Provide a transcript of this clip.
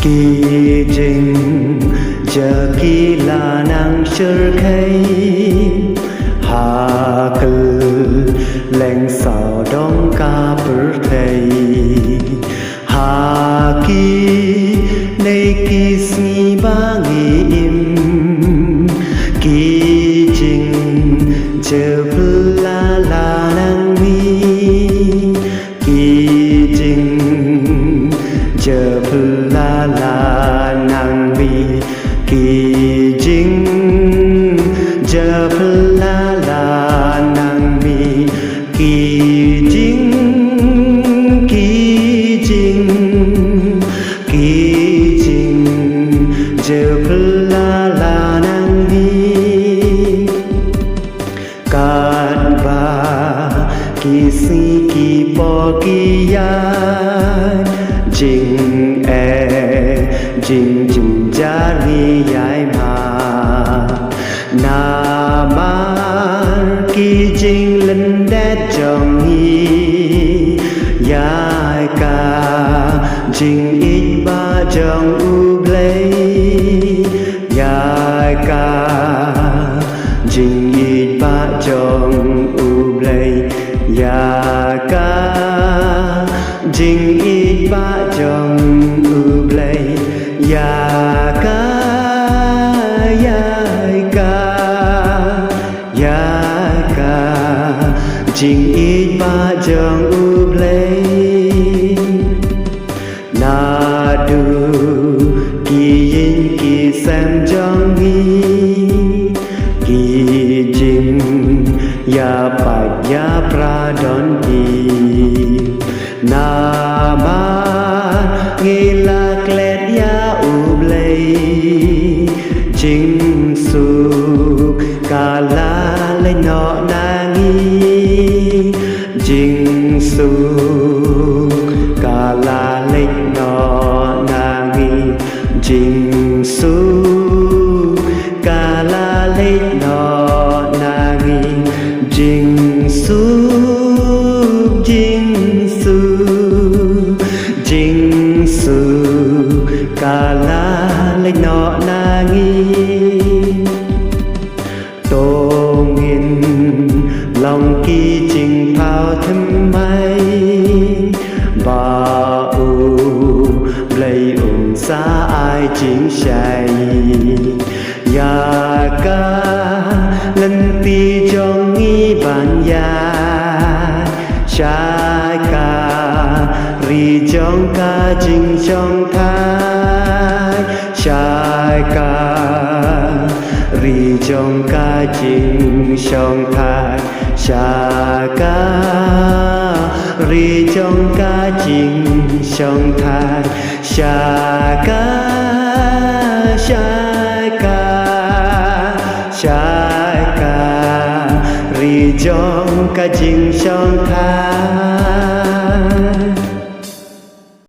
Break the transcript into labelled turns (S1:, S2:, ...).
S1: kỳ trình giờ kỳ là nàng sơ khay hà cư leng sao đong ca birthday hà kỳ nay kỳ si ba nghi im kỳ trình giờ la la nàng mi kỳ trình giờ la la nàng mi kỳ trình giờ la la nàng mi kỳ trình giờ la la nàng mi cát ba kỳ si kỳ po kỳ ya jing jing jing jari yai ma na ma kỳ jing lần đét trong hi yai ca jing ít ba trong u play yai ca jing ít ba trong u play yai ca jing ít ba trong u play yai ca jing ít ba trong u play na du kỳ yin kỳ xem trong hi kỳ jing ya pa ya pra don di na ma nghi la klet ya u play jing su ca la le no na nghi jing su ca la le no na nghi jing su ca la le no na nghi jing su ca la le no na nghi tô nghiên lòng kỳ trình phao thâm mây bà u lấy xa ai chính say ya ca lần ti trong nghi bàn ya trái ca ri trong ca trình trong thái trái ca ri trong ca trình trong thái trái ca ri trong ca trình trong thái trái ca ri trong ca trình trong thái